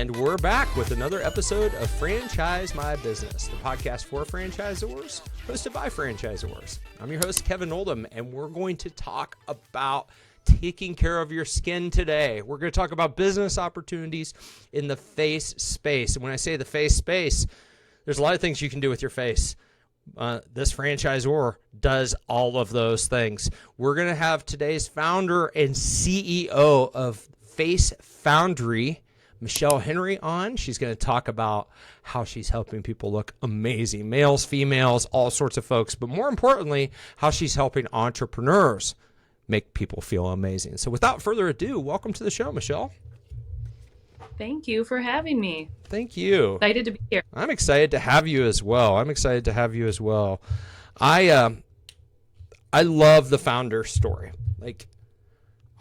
And we're back with another episode of Franchise My Business, the podcast for franchisors, hosted by franchisors. I'm your host, Kevin Oldham, and we're going to talk about taking care of your skin today. We're going to talk about business opportunities in the face space. And when I say the face space, there's a lot of things you can do with your face. This franchisor does all of those things. We're going to have today's founder and CEO of Face Foundrié, Michele Henry, on. She's going to talk about how she's helping people look amazing, males, females, all sorts of folks, but more importantly, how she's helping entrepreneurs make people feel amazing. So without further ado, welcome to the show, Michele. Thank you for having me. Thank you. Excited to be here. I'm excited to have you as well. I love the founder story. Like,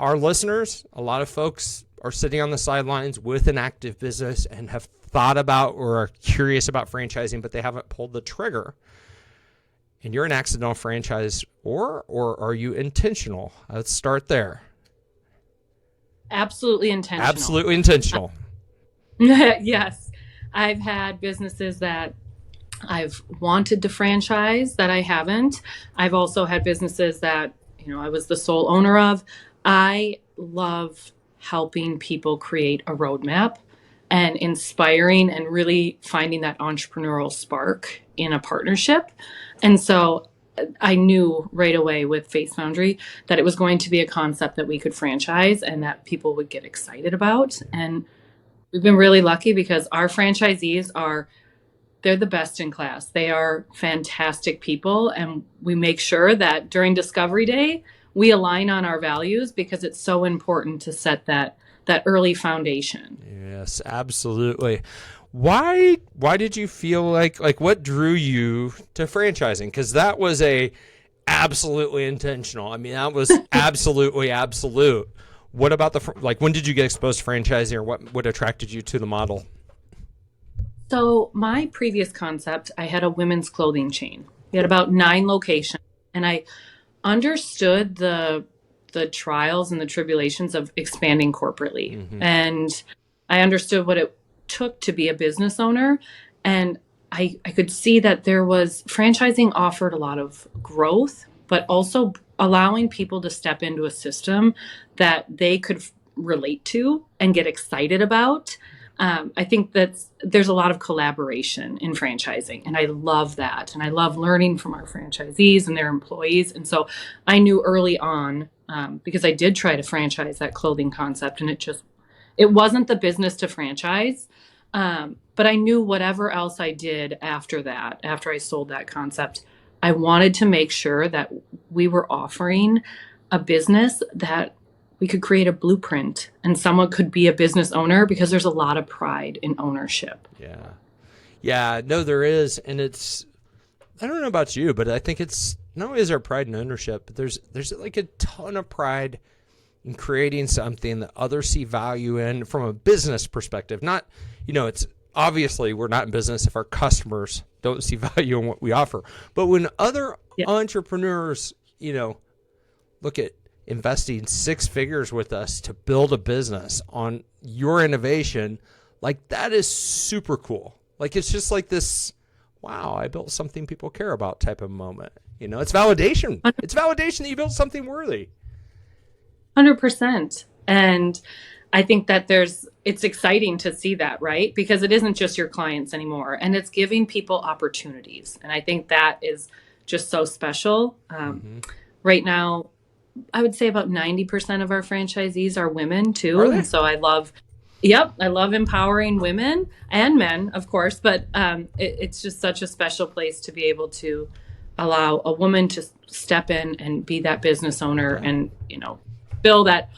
our listeners, a lot of folks are sitting on the sidelines with an active business and have thought about or are curious about franchising, but they haven't pulled the trigger. And you're an accidental franchisor, or are you intentional? Let's start there. Absolutely intentional. Absolutely intentional. Yes. I've had businesses that I've wanted to franchise that I haven't. I've also had businesses that, I was the sole owner of. I love helping people create a roadmap and inspiring and really finding that entrepreneurial spark in a partnership. And so I knew right away with Face Foundrié that it was going to be a concept that we could franchise and that people would get excited about. And we've been really lucky because our franchisees they're the best in class. They are fantastic people. And we make sure that during Discovery Day, we align on our values because it's so important to set that early foundation. Yes, absolutely. Why did you feel like what drew you to franchising? Because that was absolutely intentional. I mean, that was absolutely absolute. What about when did you get exposed to franchising, or what attracted you to the model? So my previous concept, I had a women's clothing chain. We had about 9 locations, and I understood the trials and the tribulations of expanding corporately. Mm-hmm. And I understood what it took to be a business owner. And I could see that franchising offered a lot of growth, but also allowing people to step into a system that they could relate to and get excited about. I think there's a lot of collaboration in franchising, and I love that. And I love learning from our franchisees and their employees. And so I knew early on, because I did try to franchise that clothing concept, and it wasn't the business to franchise. But I knew whatever else I did after I sold that concept, I wanted to make sure that we were offering a business that we could create a blueprint and someone could be a business owner, because there's a lot of pride in ownership. Yeah. Yeah, no, there is. And I don't know about you, but I think it's not only is there pride in ownership, but there's like a ton of pride in creating something that others see value in from a business perspective. Not, it's obviously we're not in business if our customers don't see value in what we offer. But when other entrepreneurs, look at investing 6 figures with us to build a business on your innovation, like, that is super cool. Like, it's just like this, wow, I built something people care about type of moment. It's validation. It's validation that you built something worthy. 100%. And I think that it's exciting to see that, right? Because it isn't just your clients anymore, and it's giving people opportunities. And I think that is just so special. Right now, I would say about 90% of our franchisees are women too. And so I love empowering women and men, of course, but it's just such a special place to be able to allow a woman to step in and be that business owner and, build that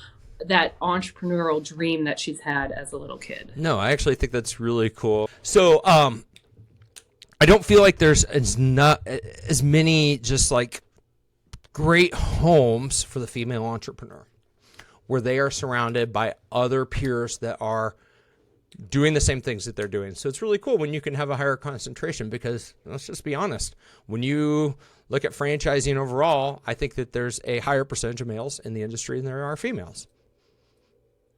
entrepreneurial dream that she's had as a little kid. No, I actually think that's really cool. So, I don't feel like there's as many just like great homes for the female entrepreneur where they are surrounded by other peers that are doing the same things that they're doing. So it's really cool when you can have a higher concentration, because let's just be honest, when you look at franchising overall, I think that there's a higher percentage of males in the industry than there are females.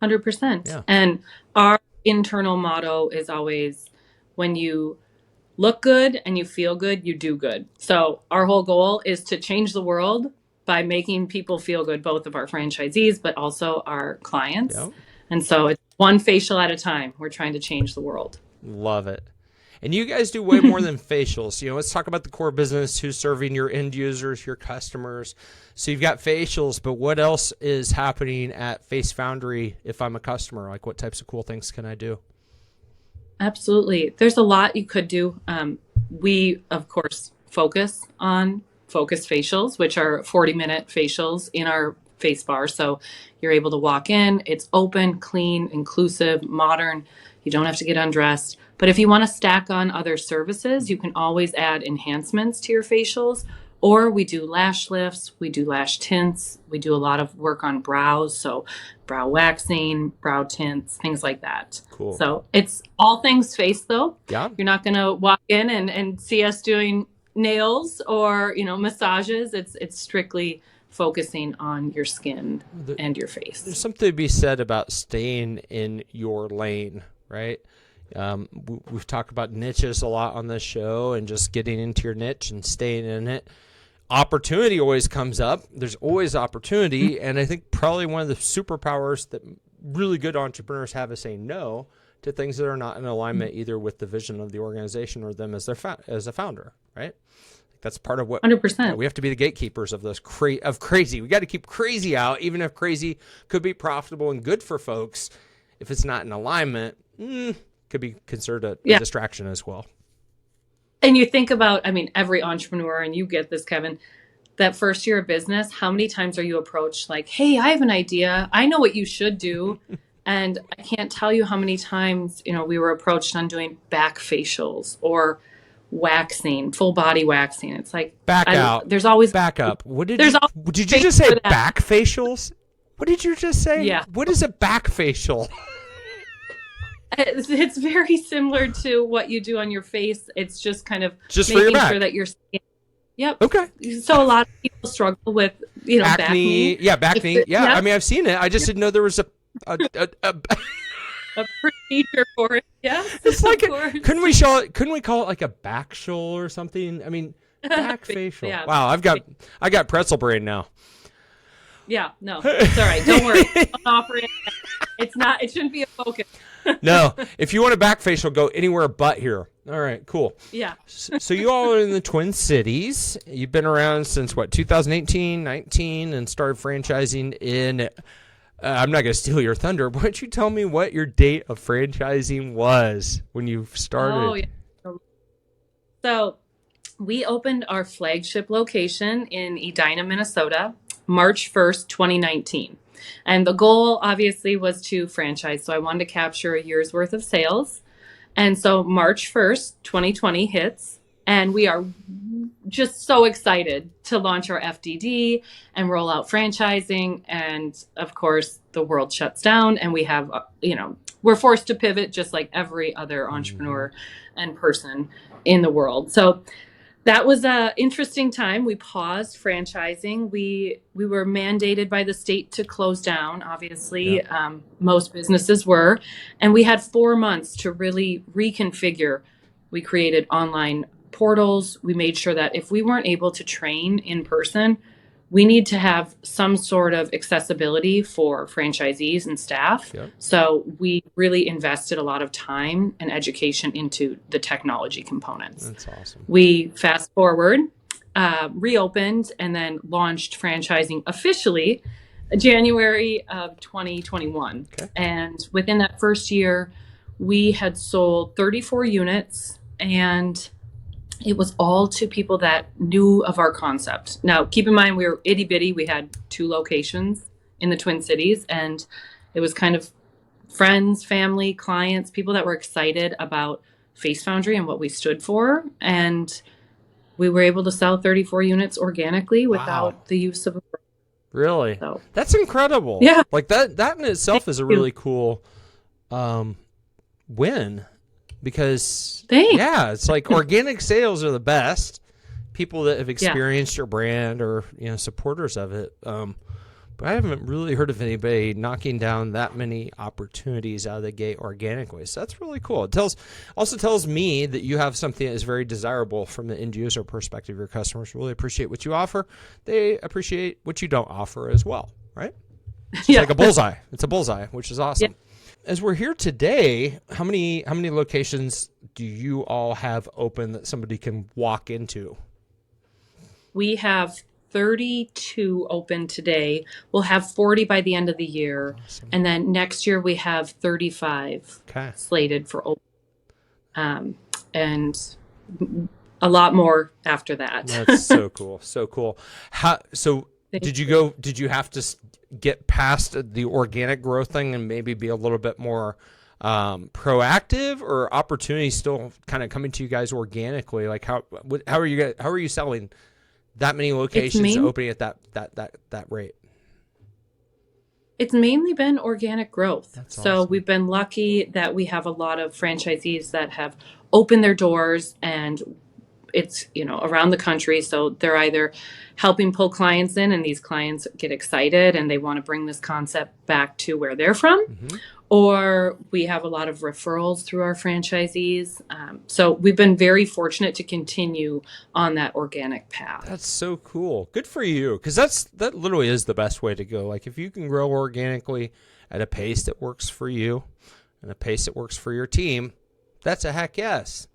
100%. Yeah. And our internal motto is always, when you look good and you feel good, you do good. So our whole goal is to change the world by making people feel good, both of our franchisees, but also our clients. Yep. And so it's one facial at a time. We're trying to change the world. Love it. And you guys do way more than facials. Let's talk about the core business, who's serving your end users, your customers. So you've got facials, but what else is happening at Face Foundry if I'm a customer? Like, what types of cool things can I do? Absolutely. There's a lot you could do. We, of course, focus facials, which are 40-minute facials in our face bar. So you're able to walk in. It's open, clean, inclusive, modern. You don't have to get undressed. But if you want to stack on other services, you can always add enhancements to your facials. Or we do lash lifts, we do lash tints, we do a lot of work on brows, so brow waxing, brow tints, things like that. Cool. So it's all things face, though. Yeah. You're not going to walk in and see us doing nails or, massages. It's strictly focusing on your skin and your face. There's something to be said about staying in your lane, right? We've talked about niches a lot on this show and just getting into your niche and staying in it. Opportunity always comes up. There's always opportunity. And I think probably one of the superpowers that really good entrepreneurs have is saying no to things that are not in alignment either with the vision of the organization or them as as a founder, right? That's part of what 100%. We have to be the gatekeepers of those crazy. We got to keep crazy out, even if crazy could be profitable and good for folks. If it's not in alignment, could be considered a distraction as well. And you think about, every entrepreneur, and you get this, Kevin, that first year of business, how many times are you approached like, hey, I have an idea. I know what you should do. And I can't tell you how many times, we were approached on doing back facials or waxing, full body waxing. It's like, there's always back up. Did you just say back facials? What did you just say? Yeah. What is a back facial? It's very similar to what you do on your face. It's just kind of making sure that your skin. Yep. Okay. So a lot of people struggle with, back knee. Yeah, back knee. Yeah. I've seen it. I just didn't know there was a procedure for it. Yeah. It's like couldn't we call it like a back shoal or something? Back facial. Yeah. Wow, I got pretzel brain now. Yeah, no, it's all right. Don't worry. Don't offer it. It shouldn't be a focus. No, if you want a back facial, go anywhere but here. All right, cool. Yeah. So you all are in the Twin Cities. You've been around since 2018, 19, and started franchising in, I'm not going to steal your thunder. Why don't you tell me what your date of franchising was when you started? Oh, yeah. So we opened our flagship location in Edina, Minnesota, March 1st, 2019. And the goal obviously was to franchise. So I wanted to capture a year's worth of sales. And so March 1st, 2020 hits, and we are just so excited to launch our FDD and roll out franchising. And of course, the world shuts down and we have, we're forced to pivot just like every other entrepreneur and person in the world. So that was an interesting time. We paused franchising. We were mandated by the state to close down, obviously. Yeah. Most businesses were. And we had 4 months to really reconfigure. We created online portals. We made sure that if we weren't able to train in person, we need to have some sort of accessibility for franchisees and staff. Yep. So we really invested a lot of time and education into the technology components. That's awesome. We fast forward, reopened, and then launched franchising officially January of 2021. Okay. And within that first year, we had sold 34 units, and it was all to people that knew of our concept. Now, keep in mind, we were itty bitty. We had 2 locations in the Twin Cities, and it was kind of friends, family, clients, people that were excited about Face Foundry and what we stood for. And we were able to sell 34 units organically without the use of a broker. Really? So, that's incredible. Yeah. Like that in itself is a really cool win. Because it's like organic sales are the best. People that have experienced your brand or supporters of it. But I haven't really heard of anybody knocking down that many opportunities out of the gate organically. So that's really cool. It also tells me that you have something that is very desirable from the end user perspective. Your customers really appreciate what you offer. They appreciate what you don't offer as well, right? It's like a bullseye. It's a bullseye, which is awesome. Yeah. As we're here today, how many locations do you all have open that somebody can walk into? We have 32 open today. We'll have 40 by the end of the year. Awesome. And then next year we have 35 slated for open. And a lot more after that. That's so cool. So cool. Did you have to get past the organic growth thing and maybe be a little bit more proactive, or opportunities still kind of coming to you guys organically? Like how are you selling that many locations opening at that rate? It's mainly been organic growth. That's so awesome. We've been lucky that we have a lot of franchisees that have opened their doors, and it's, around the country. So they're either helping pull clients in, and these clients get excited and they want to bring this concept back to where they're from. Mm-hmm. Or we have a lot of referrals through our franchisees. So we've been very fortunate to continue on that organic path. That's so cool. Good for you. Because that literally is the best way to go. Like if you can grow organically at a pace that works for you and a pace that works for your team, that's a heck yes.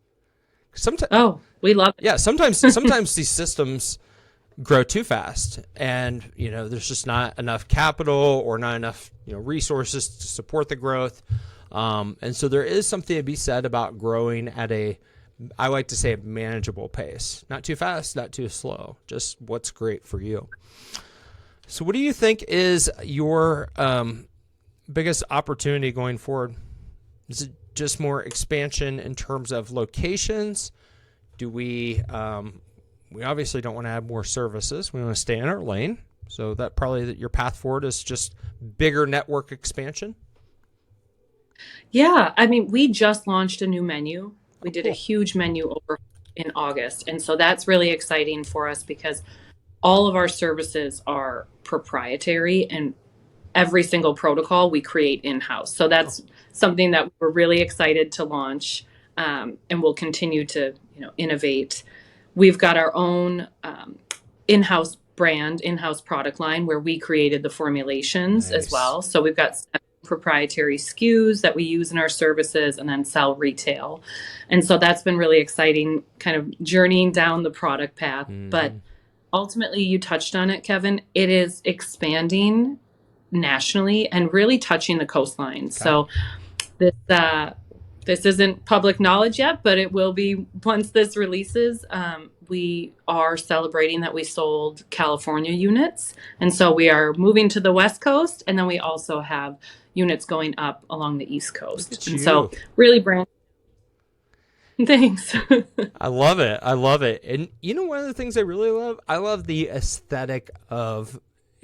We love it. Yeah, sometimes these systems grow too fast, and there's just not enough capital or not enough resources to support the growth, and so there is something to be said about growing at I like to say, a manageable pace. Not too fast, not too slow, just what's great for you. So what do you think is your biggest opportunity going forward? Is it just more expansion in terms of locations? Do we obviously don't want to add more services. We want to stay in our lane. So that probably your path forward is just bigger network expansion. Yeah. I mean, we just launched a new menu. We did a huge menu over in August. And so that's really exciting for us because all of our services are proprietary, and every single protocol we create in-house. So that's something that we're really excited to launch, and we'll continue to innovate. We've got our own in-house brand, in-house product line where we created the formulations as well. So we've got 7 proprietary SKUs that we use in our services and then sell retail. And so that's been really exciting, kind of journeying down the product path. But ultimately, you touched on it, Kevin, it is expanding nationally and really touching the coastline. So this isn't public knowledge yet, but it will be once this releases. We are celebrating that we sold California units. And so we are moving to the West Coast. And then we also have units going up along the East Coast. And so really brand. Thanks. I love it. And one of the things I really love? I love the aesthetic of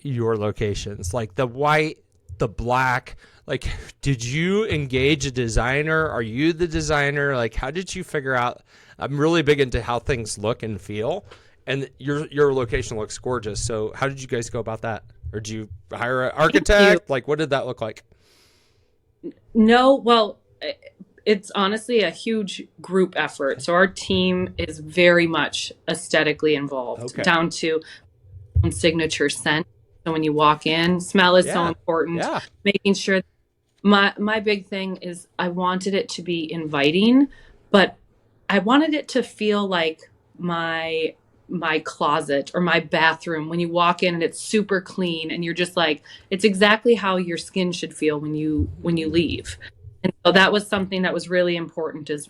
your locations, like the white, the black. Like, did you engage a designer? Are you the designer? Like, how did you figure out? I'm really big into how things look and feel, and your location looks gorgeous. So how did you guys go about that? Or did you hire an architect? Like, what did that look like? No, well, it's honestly a huge group effort. So our team is very much aesthetically involved, down to signature scent. So when you walk in, smell is so important. Yeah. Making sure. My big thing is I wanted it to be inviting, but I wanted it to feel like my closet or my bathroom when you walk in and it's super clean and you're just like, it's exactly how your skin should feel when you leave. And so that was something that was really important, is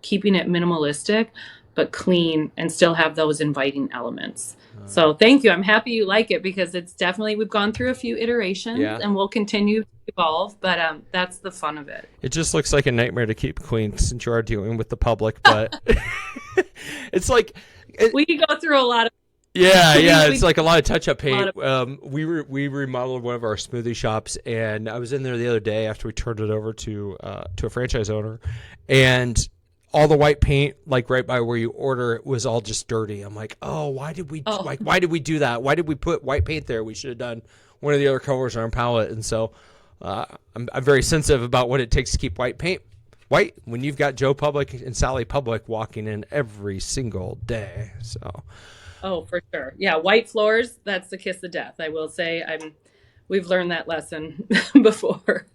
keeping it minimalistic but clean and still have those inviting elements. So thank you. I'm happy you like it, because it's definitely, we've gone through a few iterations and we'll continue to evolve, but that's the fun of it. It just looks like a nightmare to keep clean since you are dealing with the public, but it's like we go through a lot of it's like a lot of touch-up paint. We remodeled one of our smoothie shops, and I was in there the other day after we turned it over to a franchise owner, and all the white paint, like right by where you order, it was all just dirty. I'm like, why did we do that? Why did we put white paint there? We should have done one of the other colors on our palette. And so I'm very sensitive about what it takes to keep white paint white when you've got Joe Public and Sally Public walking in every single day. So, oh, for sure. Yeah. White floors, that's the kiss of death. I will say we've learned that lesson before.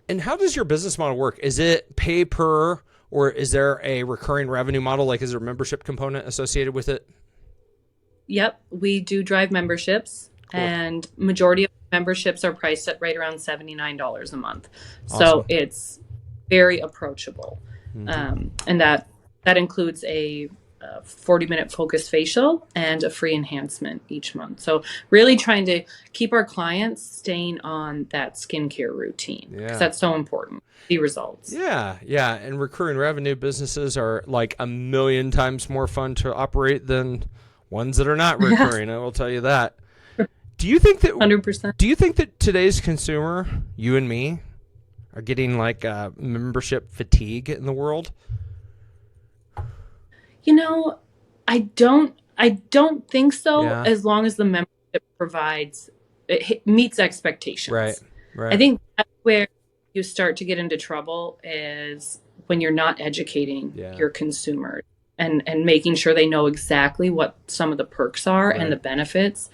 And how does your business model work? Is it pay per, or is there a recurring revenue model? Like, is there a membership component associated with it? Yep. We do drive memberships. Cool. And majority of memberships are priced at right around $79 a month. Awesome. So it's very approachable. Mm-hmm. And that includes a 40-minute focused facial and a free enhancement each month. So really trying to keep our clients staying on that skincare routine, because that's so important. See results. Yeah. Yeah. And recurring revenue businesses are like a million times more fun to operate than ones that are not recurring. I will tell you that. Do you think that 100%? Do you think that today's consumer, you and me, are getting like membership fatigue in the world? You know, I don't think so. Yeah. As long as the membership meets expectations. Right. I think that's where you start to get into trouble, is when you're not educating your consumers and making sure they know exactly what some of the perks are and the benefits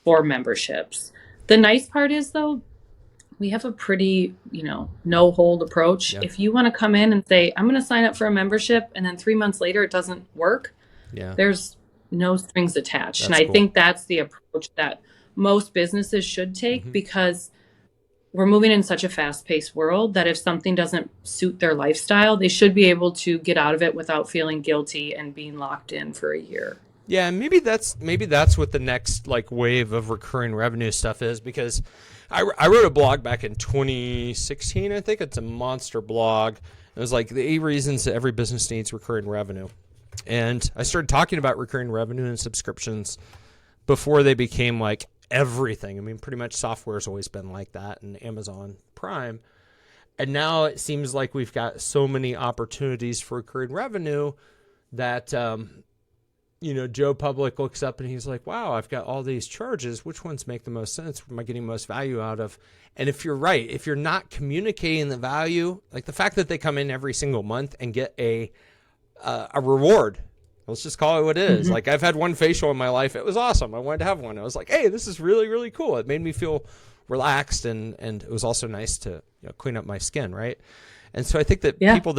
for memberships. The nice part is, though, we have a pretty, no hold approach. Yep. If you want to come in and say, I'm going to sign up for a membership, and then 3 months later it doesn't work, there's no strings attached. That's and cool. I think that's the approach that most businesses should take, because we're moving in such a fast-paced world that if something doesn't suit their lifestyle, they should be able to get out of it without feeling guilty and being locked in for a year. Yeah, maybe that's what the next like wave of recurring revenue stuff is, because I wrote a blog back in 2016. I think it's a monster blog. It was like the 8 reasons that every business needs recurring revenue. And I started talking about recurring revenue and subscriptions before they became like everything. I mean, pretty much software's always been like that, and Amazon Prime. And now it seems like we've got so many opportunities for recurring revenue that Joe Public looks up and he's like, wow, I've got all these charges. Which ones make the most sense? What am I getting most value out of? And if you're right, if you're not communicating the value, like the fact that they come in every single month and get a reward, let's just call it what it is. Mm-hmm. Like, I've had one facial in my life. It was awesome. I wanted to have one. I was like, hey, this is really, really cool. It made me feel relaxed. And it was also nice to clean up my skin. Right. And so I think that people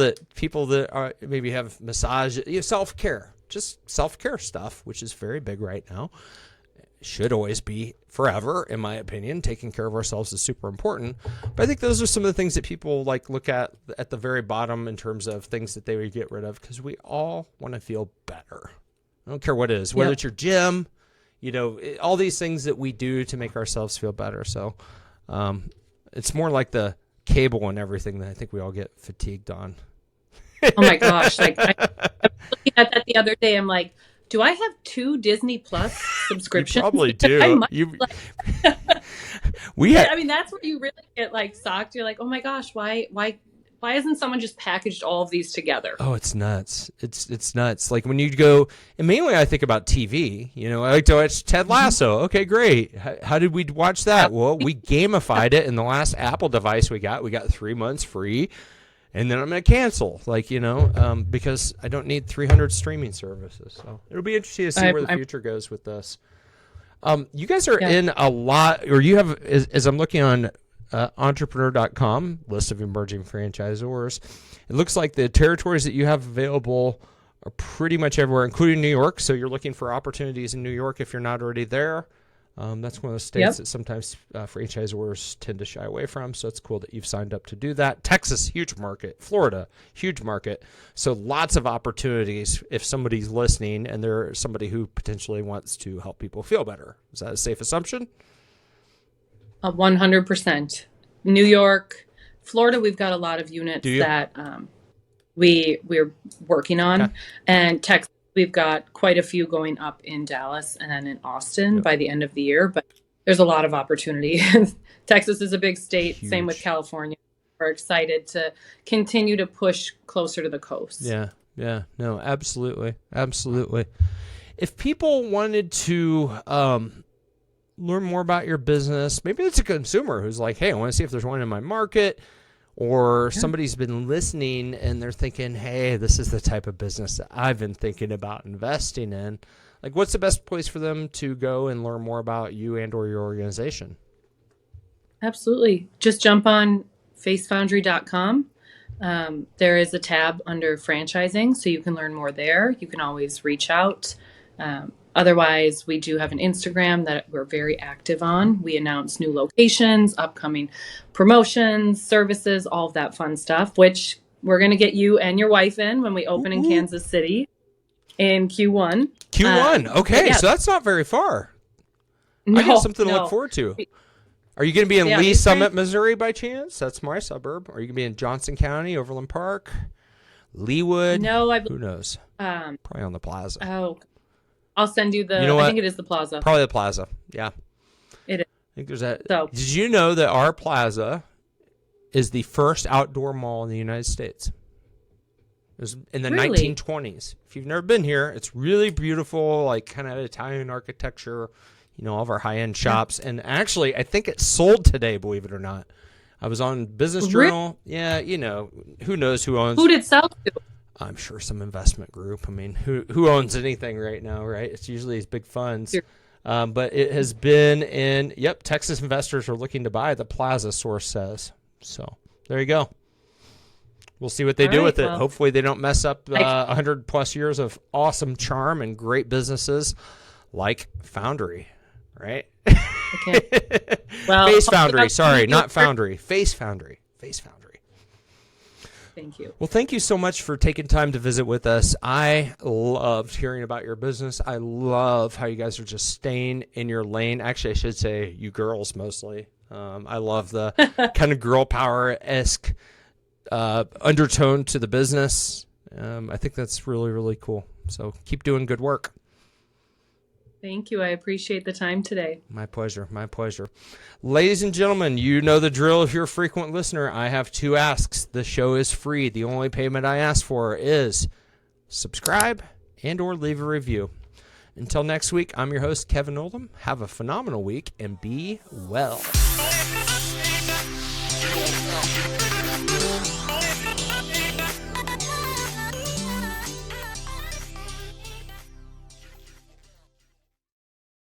that are maybe have massage, self-care, just self-care stuff, which is very big right now, should always be forever, in my opinion. Taking care of ourselves is super important. But I think those are some of the things that people like look at the very bottom in terms of things that they would get rid of, because we all want to feel better. I don't care what it is, whether it's your gym, all these things that we do to make ourselves feel better. So it's more like the cable and everything that I think we all get fatigued on. Oh my gosh. Like, I was looking at that the other day. I'm like, do I have 2 Disney Plus subscriptions? You probably do. I mean, that's where you really get like socked. You're like, oh my gosh, why hasn't someone just packaged all of these together? Oh, it's nuts. It's nuts. Like when you go, and mainly I think about TV, I like to watch Ted Lasso. Okay, great. How did we watch that? Well, we gamified it in the last Apple device we got 3 months free. And then I'm going to cancel, because I don't need 300 streaming services. So it'll be interesting to see where the future goes with this. You guys are in a lot, or you have, as I'm looking on entrepreneur.com, list of emerging franchisors, it looks like the territories that you have available are pretty much everywhere, including New York. So you're looking for opportunities in New York if you're not already there. That's one of the states that sometimes franchisors tend to shy away from. So it's cool that you've signed up to do that. Texas, huge market. Florida, huge market. So lots of opportunities if somebody's listening and they're somebody who potentially wants to help people feel better. Is that a safe assumption? 100%. New York, Florida, we've got a lot of units that we're working on. Okay. And Texas, we've got quite a few going up in Dallas and then in Austin by the end of the year, but there's a lot of opportunity. Texas is a big state. Huge. Same with California. We're excited to continue to push closer to the coast. Yeah. No, absolutely. If people wanted to, learn more about your business. Maybe it's a consumer who's like, hey, I want to see if there's one in my market. Or somebody's been listening and they're thinking, hey, this is the type of business that I've been thinking about investing in. Like, what's the best place for them to go and learn more about you and or your organization? Absolutely. Just jump on facefoundry.com. There is a tab under franchising, so you can learn more there. You can always reach out. Otherwise, we do have an Instagram that we're very active on. We announce new locations, upcoming promotions, services, all of that fun stuff, which we're going to get you and your wife in when we open in Kansas City in Q1. Q1. Okay, yeah. So that's not very far. No, I got something to no. look forward to. Are you going to be in Yeah, Lee Summit, Missouri by chance? That's my suburb. Are you going to be in Johnson County, Overland Park, Leawood? No, Who knows? Probably on the plaza. Oh, I'll send you the, You know what? I think it is the plaza. Probably the plaza. Yeah. It is. I think there's that. So, Did you know that our plaza is the first outdoor mall in the United States? It was in the Really? 1920s. If you've never been here, it's really beautiful, like kind of Italian architecture, you know, all of our high-end shops. And actually, I think it sold today, believe it or not. I was on Business Journal. Yeah, you know, who knows who owns. who did it sell to? I'm sure some investment group. I mean, who owns anything right now, right? It's usually these big funds. But it has been in, Texas investors are looking to buy, the Plaza source says. So there you go. We'll see what they do with it. Well, Hopefully they don't mess up 100 plus years of awesome charm and great businesses like Foundry, right? Okay. Well, Face Foundry. Sorry, not Foundry. Face Foundry. Face Foundry. Thank you. Well, thank you so much for taking time to visit with us. I loved hearing about your business. I love how you guys are just staying in your lane. Actually, I should say you girls mostly. I love the kind of girl power-esque undertone to the business. I think that's really, really cool. So keep doing good work. Thank you. I appreciate the time today. My pleasure. My pleasure. Ladies and gentlemen, you know the drill. If you're a frequent listener, I have two asks. The show is free. The only payment I ask for is subscribe and or leave a review. Until next week, I'm your host, Kevin Oldham. Have a phenomenal week and be well.